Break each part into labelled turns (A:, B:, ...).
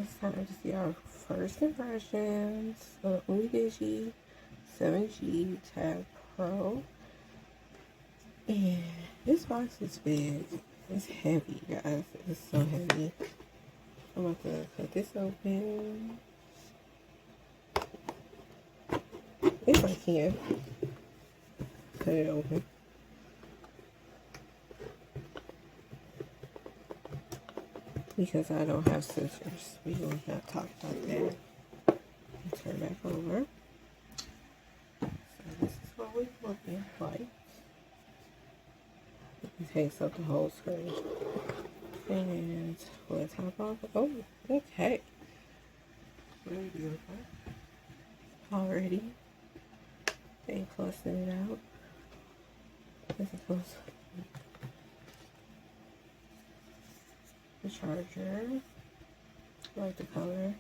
A: It's time to see our first impressions of Umidigi G7 Tab Pro. And this box is big. It's heavy, guys. It's so heavy. I'm about to cut this open. If I can. Cut it open. Because I don't have scissors. We will not talk about that. Turn back over. So this is what we looking like. It takes up the whole screen. And we'll top off. Oh, okay. Very beautiful. Already. They closing it out. This is close. The charger. I like the color.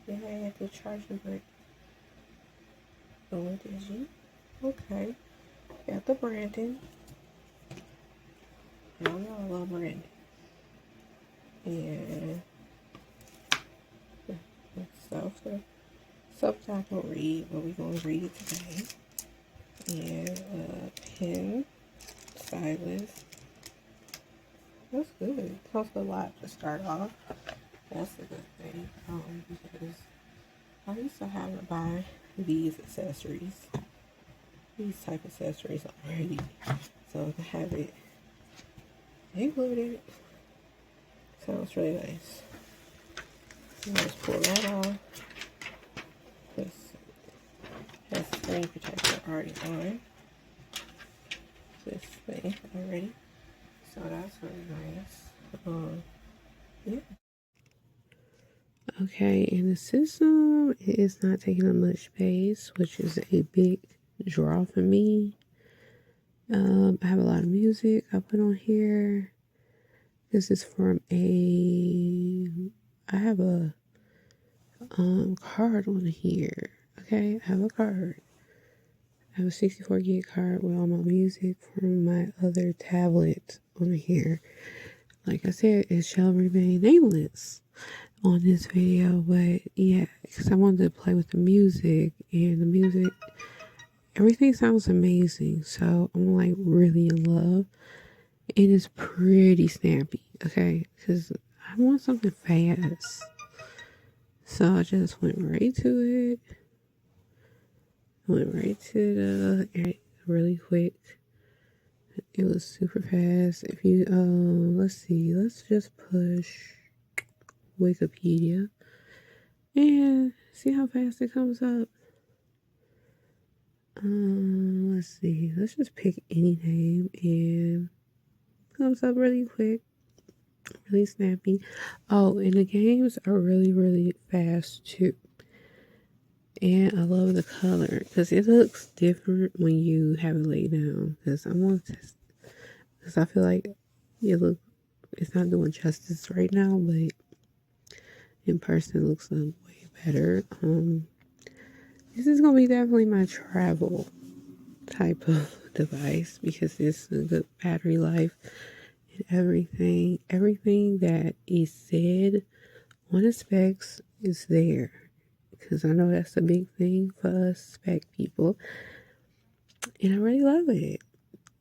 A: Yeah, I have the charger brick. Umidigi. Okay. Got the branding. Y'all know I love branding. And stuff I don't read, but we're going to read it today. And a pen, stylus. That's good. It costs a lot to start off. That's a good thing. Because I used to have to buy these accessories. These type of accessories already. So to have it included sounds really nice. So let's pull that off. This has screen protector already on. This thing already. So that's really nice. Yeah. Okay, and the system is not taking up much space, which is a big draw for me. I have a lot of music I put on here. This is from I have a card on here. Okay, I have a card. I have a 64 gig card with all my music from my other tablet on here. Like I said, it shall remain nameless on this video, but yeah, because I wanted to play with the music, and the music, everything sounds amazing. So I'm like really in love. It is pretty snappy, okay? Because I want something fast. So I just went right to it. Went right to the really quick. It was super fast. If you let's see, let's just push Wikipedia and see how fast it comes up. Let's see. Let's just pick any name and it comes up really quick, really snappy. Oh, and the games are really, really fast too. And I love the color because it looks different when you have it laid down. Because I want to, because I feel like it's not doing justice right now, but in person it looks way better. This is gonna be definitely my travel type of device because it's a good battery life and everything. Everything that is said on the specs is there. Because I know that's a big thing for us spec people. And I really love it.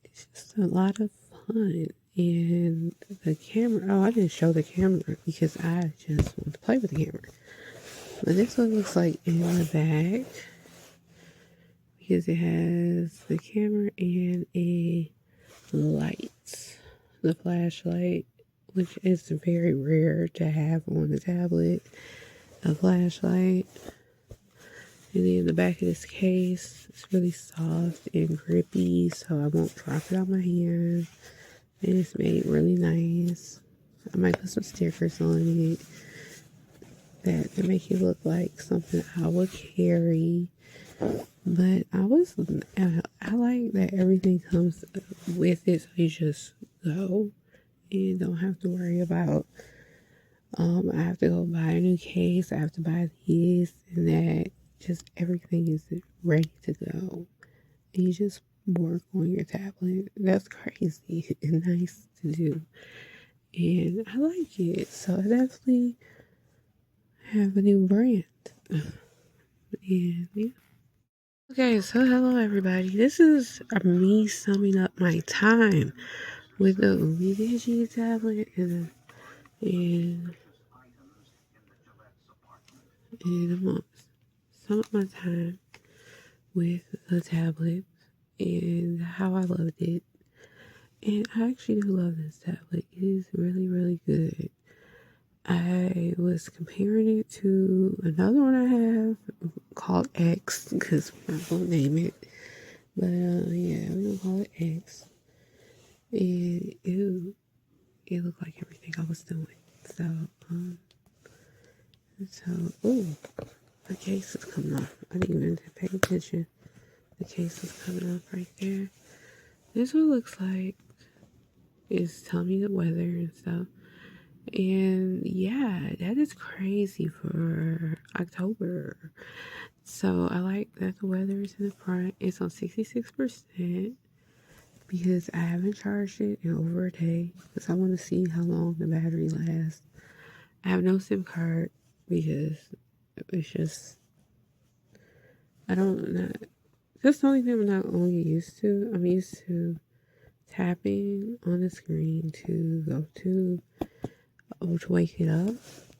A: It's just a lot of fun. And the camera, oh, I didn't show the camera because I just want to play with the camera. But this one looks like in the back. Because it has the camera and a light. The flashlight, which is very rare to have on the tablet. A flashlight. And then the back of this case is really soft and grippy, so I won't drop it on my hand. And it's made really nice. I might put some stickers on it that make it look like something I would carry. But I like that everything comes with it, so you just go and don't have to worry about I have to go buy a new case, I have to buy this and that. Just everything is ready to go. And you just work on your tablet. That's crazy and nice to do. and I like it. So I definitely have a new brand. And yeah. Okay, so hello everybody. This is me summing up my time with the Umidigi tablet in a month. Sum up my time with the tablet and how I loved it. And I actually do love this tablet. It is really, really good. I was comparing it to another one I have called X because we're not gonna name it. But yeah, we're gonna call it X. And it looked like everything I was doing. So, oh, the case is coming off. I didn't even pay attention. The case is coming off right there. This one looks like it's telling me the weather and stuff. And yeah, that is crazy for October. So I like that the weather is in the front. It's on 66% because I haven't charged it in over a day because I want to see how long the battery lasts. I have no SIM card because it's just, I don't know. That's the only thing I'm not only used to. I'm used to tapping on the screen to go to wake it up,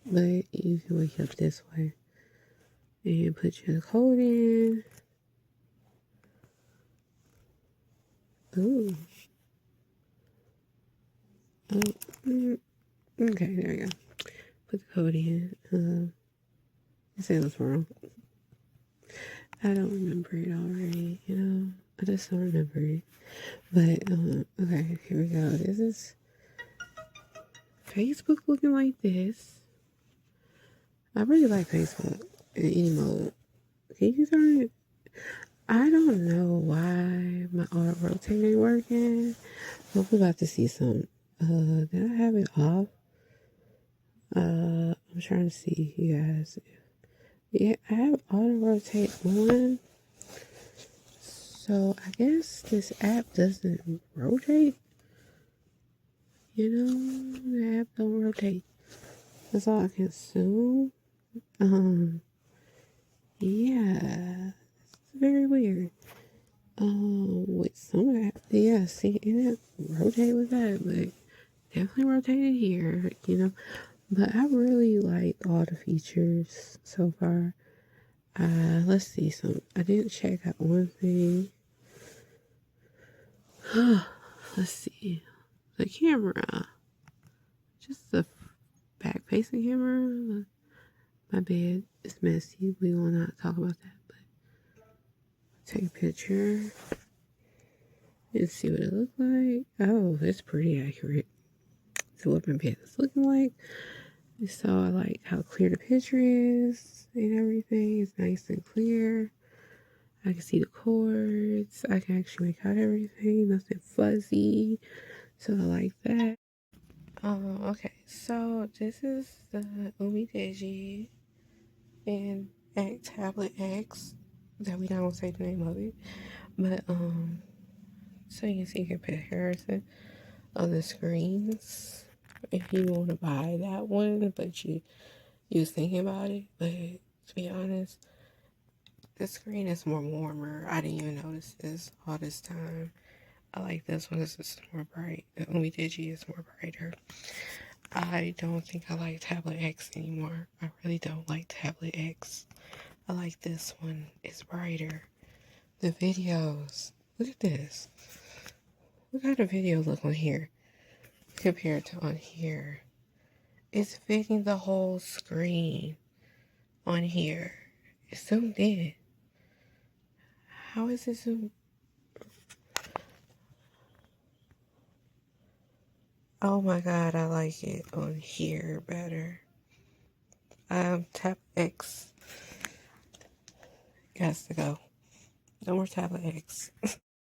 A: but you can wake it up this way and put your code in. Ooh. Oh, okay, there we go. Put the code in. I said it was wrong. I don't remember it already, you know. I just don't remember it. But okay, here we go. This is Facebook looking like this. I really like Facebook in any mode. Can you turn it? I don't know why my auto rotate ain't working. But we're about to see some. Did I have it off? I'm trying to see, you guys. Yeah, I have auto rotate on. So I guess this app doesn't rotate. You know, the app don't rotate. That's all I can assume. Yeah, it's very weird. With some of that, yeah, see, it didn't rotate with that, but definitely rotated here, you know. But I really like all the features so far. Let's see some. I didn't check out one thing. Let's see. The camera. Just the back facing camera. My bed is messy. We will not talk about that, but take a picture and see what it looks like. Oh, it's pretty accurate to what my bed is looking like. So I like how clear the picture is and everything. It's nice and clear. I can see the cords. I can actually make out everything. Nothing fuzzy. So I like that. Okay. So this is the Umidigi and Tablet X. That we don't say the name of it. But so you can see a comparison of the screens. If you want to buy that one, but you was thinking about it. But to be honest, the screen is more warmer. I didn't even notice this all this time. I like this one because it's more bright. The Umidigi is more brighter. I don't think I like Tablet X anymore. I really don't like Tablet X. I like this one. It's brighter. The videos. Look at this. Look how the video look on here compared to on here. It's fitting the whole screen on here. It's zoomed in. How is it zoomed? Oh my god, I like it on here better. Tab X has to go. No more Tablet X.